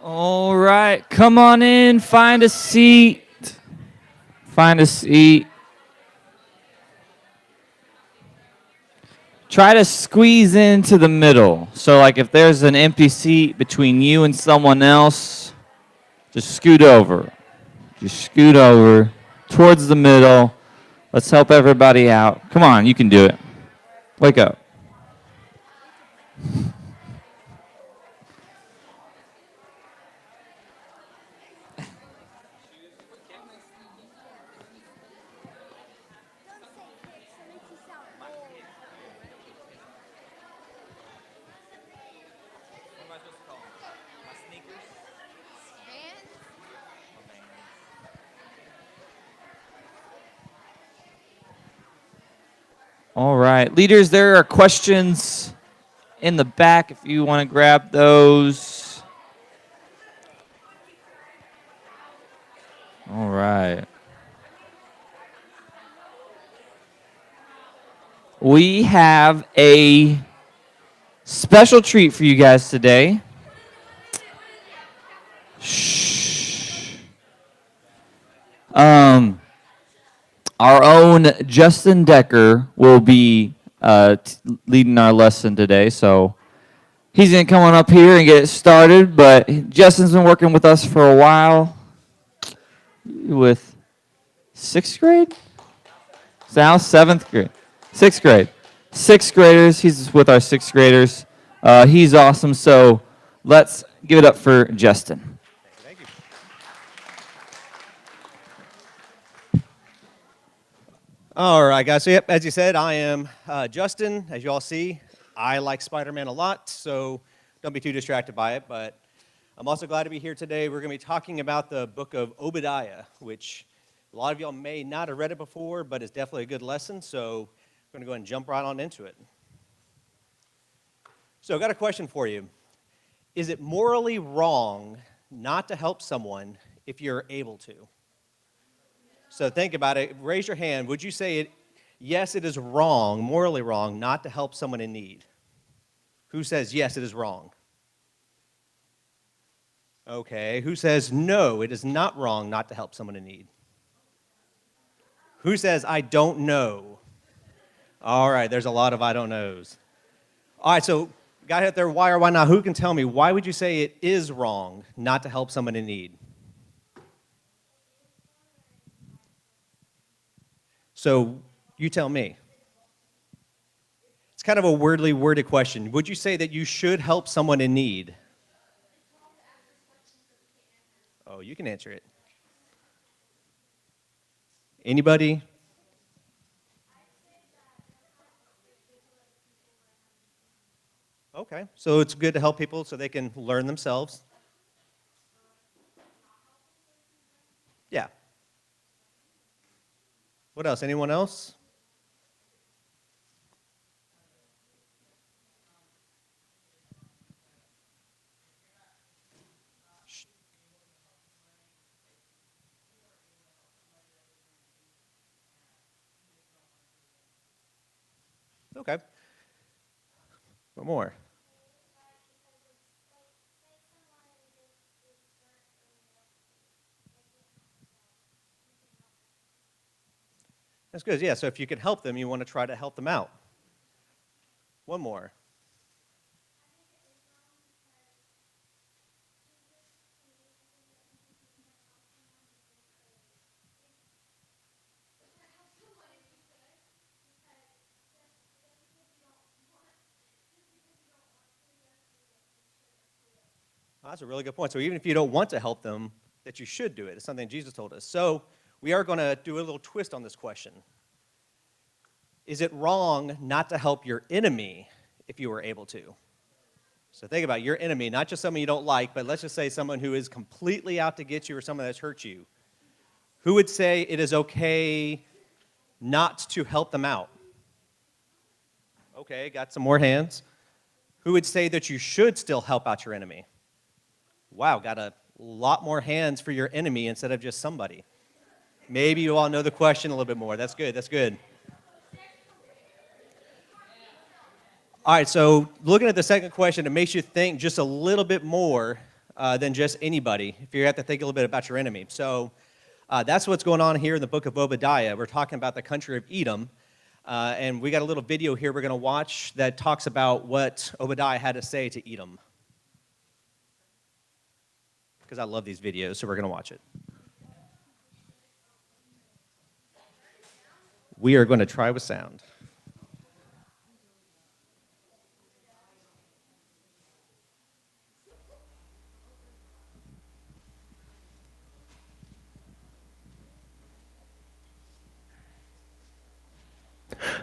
All right, come on in, find a seat. Find a seat. Try to squeeze into the middle. So, like, if there's an empty seat between you and someone else, just scoot over. Just scoot over towards the middle. Let's help everybody out. Come on, you can do it. Wake up. All right, leaders, there are questions in the back if you want to grab those. All right. We have a special treat for you guys today. Shh. Our own Justin Decker will be leading our lesson today, so he's going to come on up here and get it started, but Justin's been working with us for a while with sixth grade? It's now seventh grade. Sixth grade. Sixth graders. He's with our sixth graders. He's awesome, so let's give it up for Justin. All right, guys. So, yep, as you said, I am Justin. As you all see, I like Spider-Man a lot, so don't be too distracted by it. But I'm also glad to be here today. We're going to be talking about the book of Obadiah, which a lot of y'all may not have read it before, but it's definitely a good lesson. So I'm going to go ahead and jump right on into it. So I've got a question for you. Is it morally wrong not to help someone if you're able to? So think about it. Raise your hand. Would you say yes, it is wrong, morally wrong, not to help someone in need? Who says yes, it is wrong? Okay. Who says no, it is not wrong not to help someone in need? Who says I don't know? All right. There's a lot of I don't knows. All right. So guy out there, why or why not? Who can tell me why would you say it is wrong not to help someone in need? So you tell me. It's kind of a weirdly worded question. Would you say that you should help someone in need? Oh, you can answer it. Anybody? Okay, so it's good to help people so they can learn themselves. Yeah. What else? Anyone else? Okay. What more? That's good. Yeah, so if you can help them, you want to try to help them out. One more. Oh, that's a really good point. So even if you don't want to help them, that you should do it. It's something Jesus told us. So we are going to do a little twist on this question. Is it wrong not to help your enemy if you were able to? So think about your enemy, not just someone you don't like, but let's just say someone who is completely out to get you or someone that's hurt you. Who would say it is okay not to help them out? Okay, got some more hands. Who would say that you should still help out your enemy? Wow, got a lot more hands for your enemy instead of just somebody. Maybe you all know the question a little bit more. That's good, that's good. All right, so looking at the second question, it makes you think just a little bit more than just anybody, if you have to think a little bit about your enemy. So that's what's going on here in the book of Obadiah. We're talking about the country of Edom. And we got a little video here we're going to watch that talks about what Obadiah had to say to Edom. Because I love these videos, so we're going to watch it. We are going to try with sound.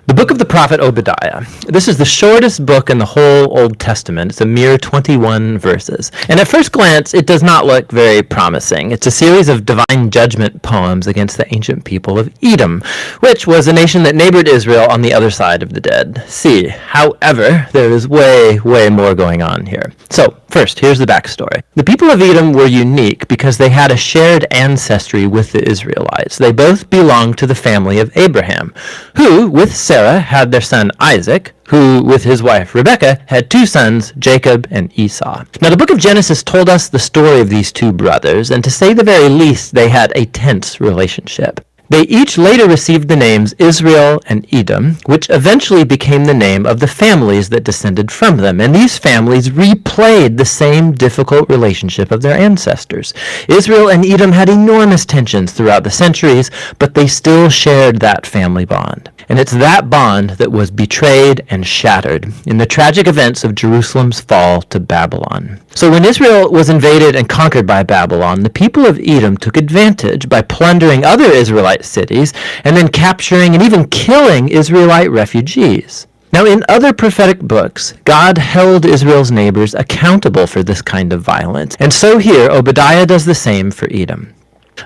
The book of the prophet Obadiah. This is the shortest book in the whole Old Testament. It's a mere 21 verses. And at first glance, it does not look very promising. It's a series of divine judgment poems against the ancient people of Edom, which was a nation that neighbored Israel on the other side of the Dead Sea. However, there is way, way more going on here. So, first, here's the backstory. The people of Edom were unique because they had a shared ancestry with the Israelites. They both belonged to the family of Abraham, who, with Sarah, had their son Isaac, who, with his wife Rebekah, had two sons, Jacob and Esau. Now, the book of Genesis told us the story of these two brothers, and to say the very least, they had a tense relationship. They each later received the names Israel and Edom, which eventually became the name of the families that descended from them. And these families replayed the same difficult relationship of their ancestors. Israel and Edom had enormous tensions throughout the centuries, but they still shared that family bond. And it's that bond that was betrayed and shattered in the tragic events of Jerusalem's fall to Babylon. So when Israel was invaded and conquered by Babylon, the people of Edom took advantage by plundering other Israelite cities and then capturing and even killing Israelite refugees. Now, in other prophetic books, God held Israel's neighbors accountable for this kind of violence, and so here Obadiah does the same for Edom.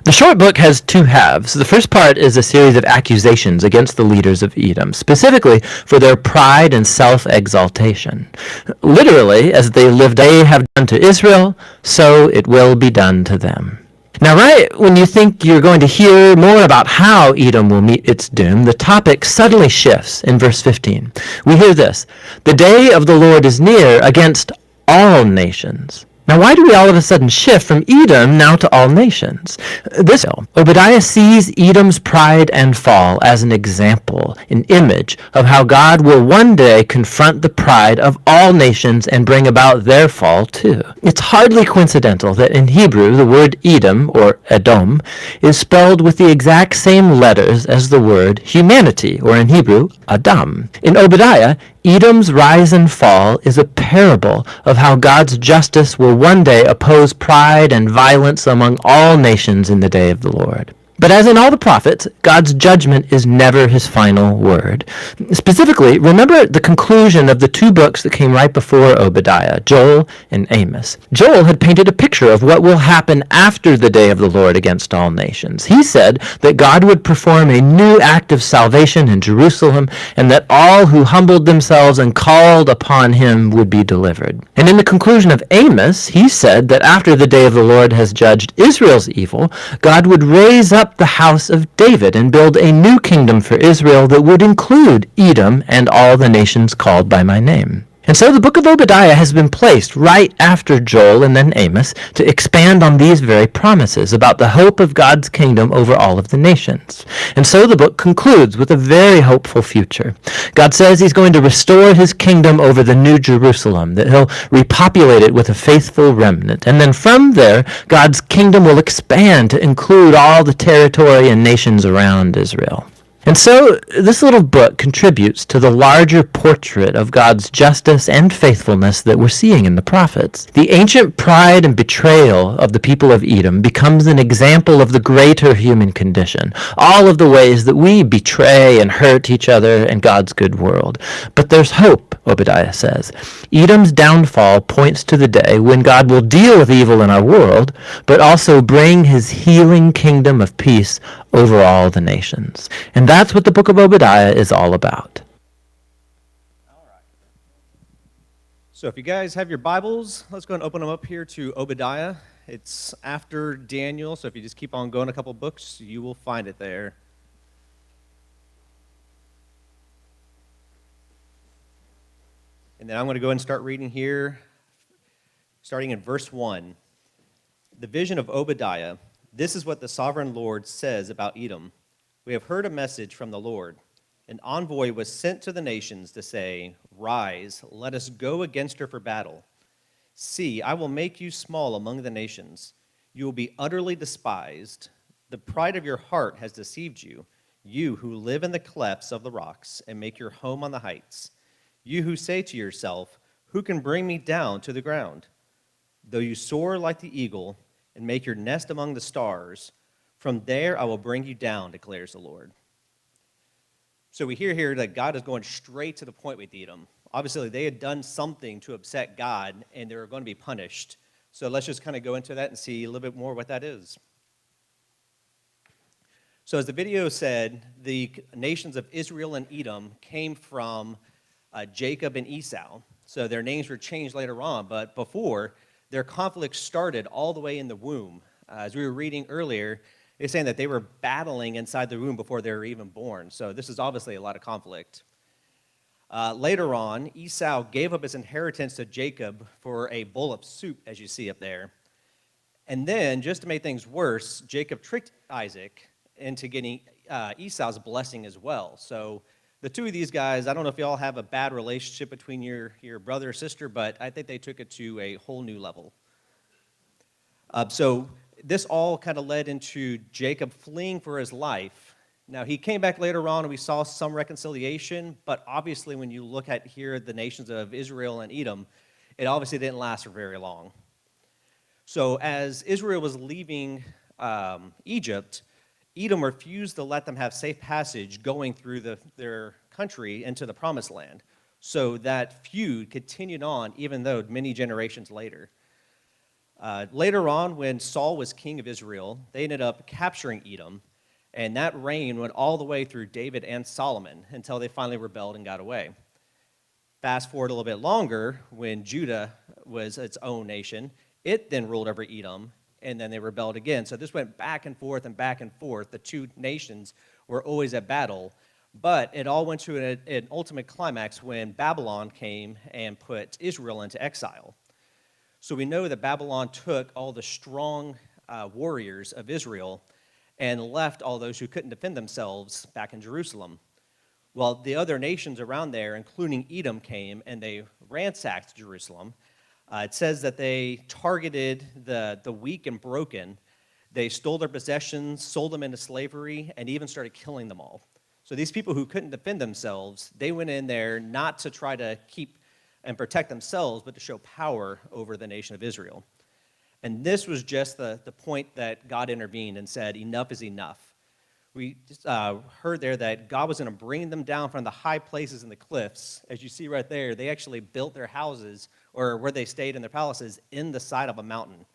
The short book has two halves. The first part is a series of accusations against the leaders of Edom, specifically for their pride and self-exaltation. Literally, as they have done to Israel, so it will be done to them. Now, right when you think you're going to hear more about how Edom will meet its doom, the topic suddenly shifts in verse 15. We hear this: "The day of the Lord is near against all nations." Now, why do we all of a sudden shift from Edom now to all nations? Obadiah sees Edom's pride and fall as an example, an image of how God will one day confront the pride of all nations and bring about their fall too. It's hardly coincidental that in Hebrew the word Edom, or Edom, is spelled with the exact same letters as the word humanity, or in Hebrew, Adam. In Obadiah, Edom's rise and fall is a parable of how God's justice will one day oppose pride and violence among all nations in the day of the Lord. But as in all the prophets, God's judgment is never his final word. Specifically, remember the conclusion of the two books that came right before Obadiah, Joel and Amos. Joel had painted a picture of what will happen after the day of the Lord against all nations. He said that God would perform a new act of salvation in Jerusalem, and that all who humbled themselves and called upon him would be delivered. And in the conclusion of Amos, he said that after the day of the Lord has judged Israel's evil, God would raise up the house of David and build a new kingdom for Israel that would include Edom and all the nations called by my name. And so the book of Obadiah has been placed right after Joel and then Amos to expand on these very promises about the hope of God's kingdom over all of the nations. And so the book concludes with a very hopeful future. God says he's going to restore his kingdom over the New Jerusalem, that he'll repopulate it with a faithful remnant. And then from there, God's kingdom will expand to include all the territory and nations around Israel. And so this little book contributes to the larger portrait of God's justice and faithfulness that we're seeing in the prophets. The ancient pride and betrayal of the people of Edom becomes an example of the greater human condition, all of the ways that we betray and hurt each other in God's good world. But there's hope, Obadiah says. Edom's downfall points to the day when God will deal with evil in our world, but also bring his healing kingdom of peace over all the nations. And that's what the book of Obadiah is all about. All right. So if you guys have your Bibles, let's go and open them up here to Obadiah. It's after Daniel, so if you just keep on going a couple books, you will find it there. And then I'm going to go ahead and start reading here, starting in verse 1. The vision of Obadiah. This is what the sovereign Lord says about Edom. We have heard a message from the Lord. An envoy was sent to the nations to say, "Rise, let us go against her for battle. See, I will make you small among the nations. You will be utterly despised. The pride of your heart has deceived you, you who live in the clefts of the rocks and make your home on the heights. You who say to yourself, 'Who can bring me down to the ground?' Though you soar like the eagle and make your nest among the stars, from there I will bring you down, declares the Lord." So we hear here that God is going straight to the point with Edom. Obviously, they had done something to upset God, and they were going to be punished. So let's just kind of go into that and see a little bit more what that is. So as the video said, the nations of Israel and Edom came from Jacob and Esau. So their names were changed later on, but before, their conflict started all the way in the womb. As we were reading earlier, it's saying that they were battling inside the womb before they were even born. So this is obviously a lot of conflict. Later on, Esau gave up his inheritance to Jacob for a bowl of soup, as you see up there. And then, just to make things worse, Jacob tricked Isaac into getting Esau's blessing as well. So the two of these guys, I don't know if you all have a bad relationship between your brother or sister, but I think they took it to a whole new level. So this all kind of led into Jacob fleeing for his life. Now, he came back later on, and we saw some reconciliation, but obviously when you look at here the nations of Israel and Edom, it obviously didn't last for very long. So as Israel was leaving Egypt, Edom refused to let them have safe passage going through their country into the promised land. So that feud continued on even though many generations later. Later on, when Saul was king of Israel, they ended up capturing Edom, and that reign went all the way through David and Solomon until they finally rebelled and got away. Fast forward a little bit longer, when Judah was its own nation, it then ruled over Edom, and then they rebelled again. So this went back and forth and back and forth. The two nations were always at battle, but it all went to an ultimate climax when Babylon came and put Israel into exile. So we know that Babylon took all the strong warriors of Israel and left all those who couldn't defend themselves back in Jerusalem. Well, the other nations around there, including Edom, came and they ransacked Jerusalem. It says that they targeted the weak and broken. They stole their possessions, sold them into slavery, and even started killing them all. So these people who couldn't defend themselves, they went in there not to try to keep and protect themselves, but to show power over the nation of Israel. And this was just the point that God intervened and said, enough is enough. We just, heard there that God was going to bring them down from the high places in the cliffs. As you see right there, they actually built their houses, or where they stayed in their palaces, in the side of a mountain.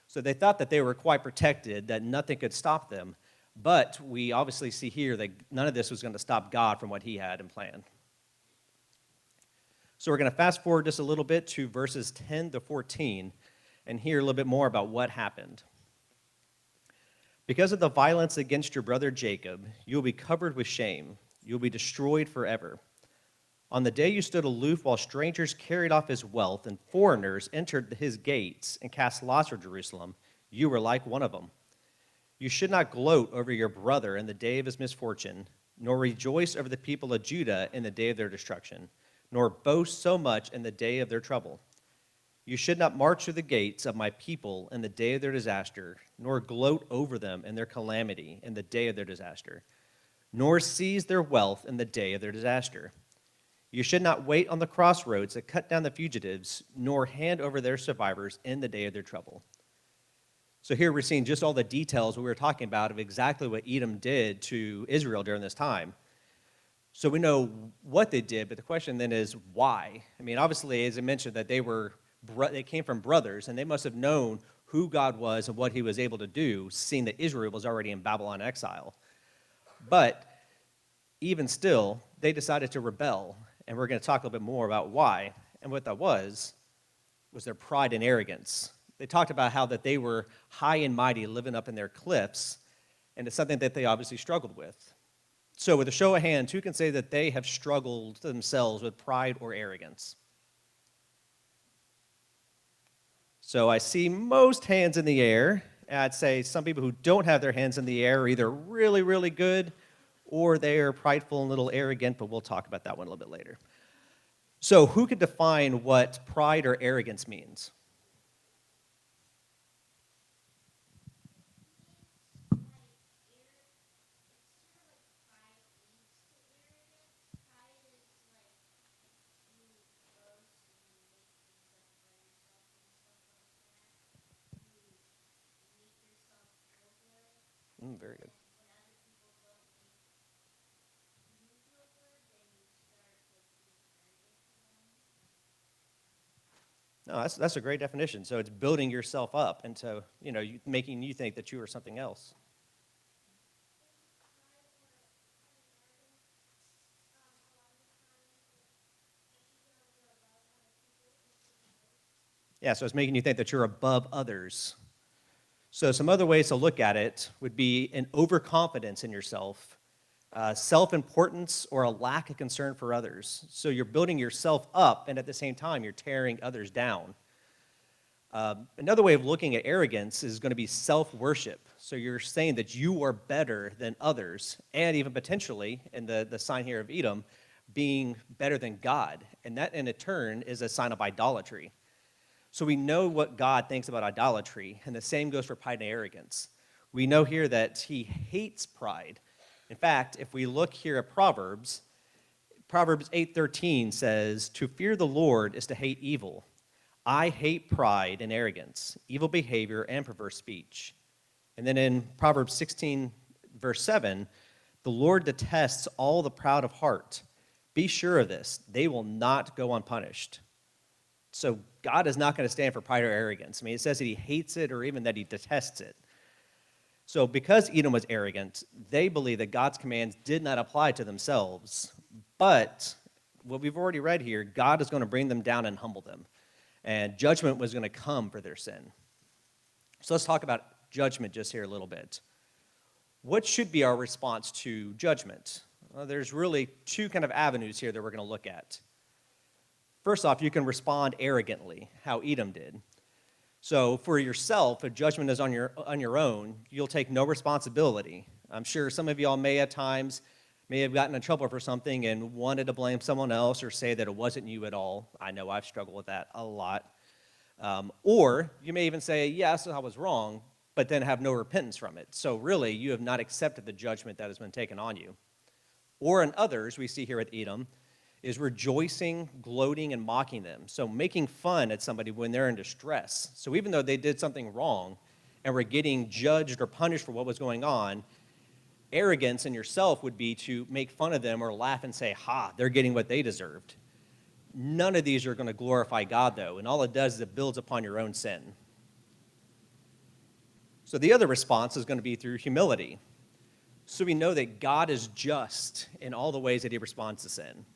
So they thought that they were quite protected, that nothing could stop them. But we obviously see here that none of this was going to stop God from what he had in plan. So we're going to fast forward just a little bit to verses 10 to 14 and hear a little bit more about what happened. Because of the violence against your brother Jacob, you will be covered with shame. You will be destroyed forever. On the day you stood aloof while strangers carried off his wealth and foreigners entered his gates and cast lots for Jerusalem, you were like one of them. You should not gloat over your brother in the day of his misfortune, nor rejoice over the people of Judah in the day of their destruction, nor boast so much in the day of their trouble. You should not march through the gates of my people in the day of their disaster, nor gloat over them in their calamity in the day of their disaster, nor seize their wealth in the day of their disaster. You should not wait on the crossroads to cut down the fugitives, nor hand over their survivors in the day of their trouble. So here we're seeing just all the details we were talking about of exactly what Edom did to Israel during this time. So we know what they did, but the question then is why? I mean, obviously, as I mentioned, that they came from brothers, and they must have known who God was and what he was able to do, seeing that Israel was already in Babylon exile. But even still, they decided to rebel, and we're going to talk a little bit more about why. And what that was their pride and arrogance. They talked about how that they were high and mighty, living up in their cliffs, and it's something that they obviously struggled with. So with a show of hands, who can say that they have struggled themselves with pride or arrogance? So I see most hands in the air. I'd say some people who don't have their hands in the air are either really, really good or they are prideful and a little arrogant, but we'll talk about that one a little bit later. So who could define what pride or arrogance means? Very good. No, that's a great definition. So it's building yourself up into, making you think that you are something else. Yeah, so it's making you think that you're above others. So some other ways to look at it would be an overconfidence in yourself, self-importance, or a lack of concern for others. So you're building yourself up, and at the same time, you're tearing others down. Another way of looking at arrogance is going to be self-worship. So you're saying that you are better than others, and even potentially, in the sign here of Edom, being better than God. And that, in a turn, is a sign of idolatry. So we know what God thinks about idolatry, and the same goes for pride and arrogance. We know here that he hates pride. In fact, if we look here at Proverbs 8:13 says, "To fear the Lord is to hate evil. I hate pride and arrogance, evil behavior, and perverse speech." And then in Proverbs 16, verse 7, "The Lord detests all the proud of heart. Be sure of this, they will not go unpunished." So God is not going to stand for pride or arrogance. I mean, it says that he hates it or even that he detests it. So because Edom was arrogant, they believed that God's commands did not apply to themselves. But what we've already read here, God is going to bring them down and humble them. And judgment was going to come for their sin. So let's talk about judgment just here a little bit. What should be our response to judgment? Well, there's really two kind of avenues here that we're going to look at. First off, you can respond arrogantly, how Edom did. So for yourself, if judgment is on your own, you'll take no responsibility. I'm sure some of y'all may at times may have gotten in trouble for something and wanted to blame someone else or say that it wasn't you at all. I know I've struggled with that a lot. Or you may even say, yes, I was wrong, but then have no repentance from it. So really, you have not accepted the judgment that has been taken on you. Or in others, we see here at Edom, is rejoicing, gloating, and mocking them. So making fun at somebody when they're in distress. So even though they did something wrong and were getting judged or punished for what was going on, arrogance in yourself would be to make fun of them or laugh and say, ha, they're getting what they deserved. None of these are going to glorify God, though, and all it does is it builds upon your own sin. So the other response is going to be through humility. So we know that God is just in all the ways that he responds to sin.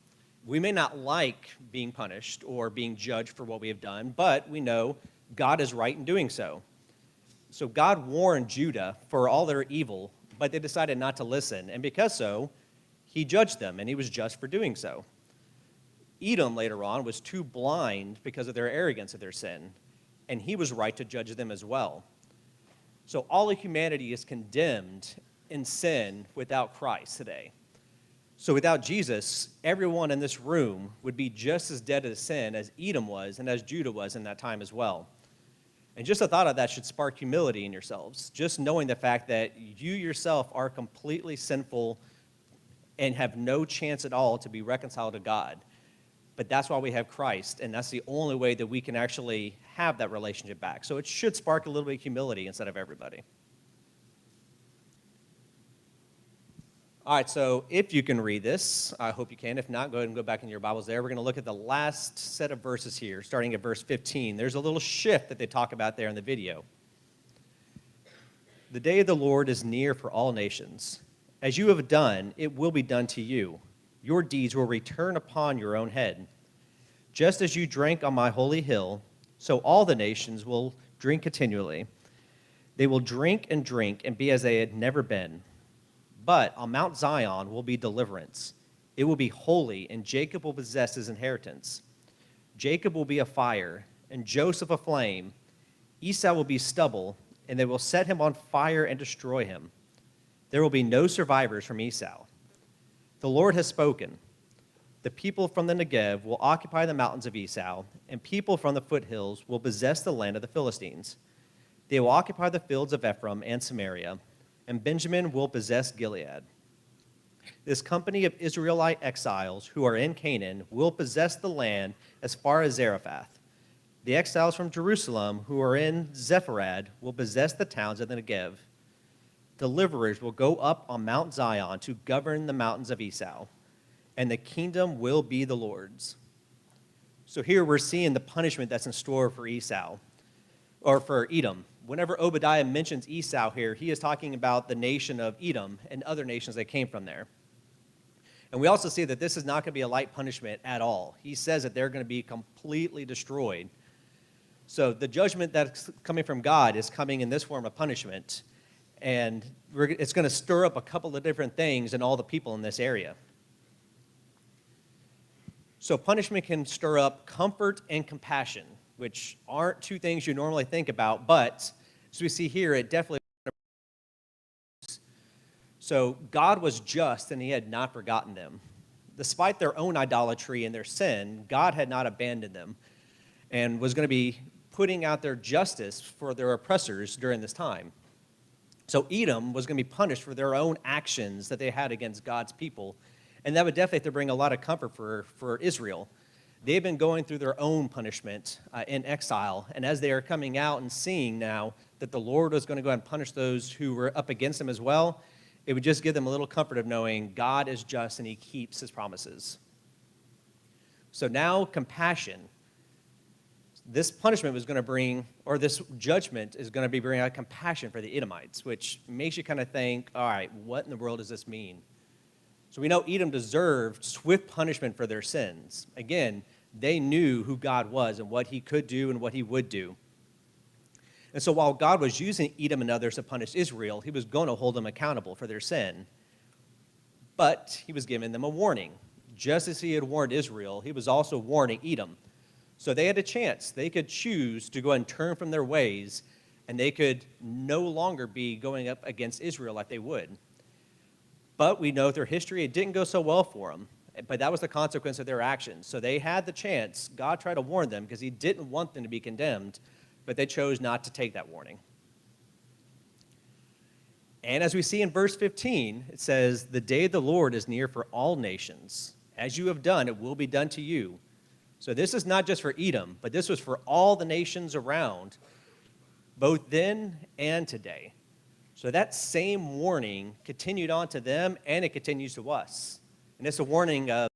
We may not like being punished or being judged for what we have done, but we know God is right in doing so. So God warned Judah for all their evil, but they decided not to listen. And because so, he judged them, and he was just for doing so. Edom, later on, was too blind because of their arrogance of their sin, and he was right to judge them as well. So all of humanity is condemned in sin without Christ today. So without Jesus, everyone in this room would be just as dead to sin as Edom was and as Judah was in that time as well. And just the thought of that should spark humility in yourselves, just knowing the fact that you yourself are completely sinful and have no chance at all to be reconciled to God. But that's why we have Christ, and that's the only way that we can actually have that relationship back. So it should spark a little bit of humility instead of everybody. All right, so if you can read this, I hope you can. If not, go ahead and go back in your Bibles there. We're going to look at the last set of verses here, starting at verse 15. There's a little shift that they talk about there in the video. The day of the Lord is near for all nations. As you have done, it will be done to you. Your deeds will return upon your own head. Just as you drank on my holy hill, so all the nations will drink continually. They will drink and be as they had never been. But on Mount Zion will be deliverance. It will be holy, and Jacob will possess his inheritance. Jacob will be a fire, and Joseph a flame. Esau will be stubble, and they will set him on fire and destroy him. There will be no survivors from Esau. The Lord has spoken. The people from the Negev will occupy the mountains of Esau, and people from the foothills will possess the land of the Philistines. They will occupy the fields of Ephraim and Samaria, and Benjamin will possess Gilead. This company of Israelite exiles who are in Canaan will possess the land as far as Zarephath. The exiles from Jerusalem who are in Sepharad will possess the towns of the Negev. Deliverers will go up on Mount Zion to govern the mountains of Esau, and the kingdom will be the Lord's. So here we're seeing the punishment that's in store for Esau, or for Edom. Whenever Obadiah mentions Esau here, he is talking about the nation of Edom and other nations that came from there. And we also see that this is not going to be a light punishment at all. He says that they're going to be completely destroyed. So the judgment that's coming from God is coming in this form of punishment. And it's going to stir up a couple of different things in all the people in this area. So punishment can stir up comfort and compassion, which aren't two things you normally think about, but as we see here, it definitely. So God was just, and he had not forgotten them. Despite their own idolatry and their sin, God had not abandoned them and was going to be putting out their justice for their oppressors during this time. So Edom was going to be punished for their own actions that they had against God's people, and that would definitely have to bring a lot of comfort for Israel. They've been going through their own punishment in exile, and as they are coming out and seeing now that the Lord was going to go ahead and punish those who were up against them as well, it would just give them a little comfort of knowing God is just and he keeps his promises. So now compassion. This punishment was going to bring, or this judgment is going to be bringing out compassion for the Edomites, which makes you kind of think, all right, what in the world does this mean? So we know Edom deserved swift punishment for their sins. Again, they knew who God was and what he could do and what he would do. And so while God was using Edom and others to punish Israel, he was going to hold them accountable for their sin. But he was giving them a warning. Just as he had warned Israel, he was also warning Edom. So they had a chance. They could choose to go and turn from their ways, and they could no longer be going up against Israel like they would. But we know through history it didn't go so well for them. But that was the consequence of their actions. So they had the chance. God tried to warn them because he didn't want them to be condemned, but they chose not to take that warning. And as we see in verse 15, it says, "The day of the Lord is near for all nations. As you have done, it will be done to you." So this is not just for Edom, but this was for all the nations around, both then and today. So that same warning continued on to them, and it continues to us. And it's a warning of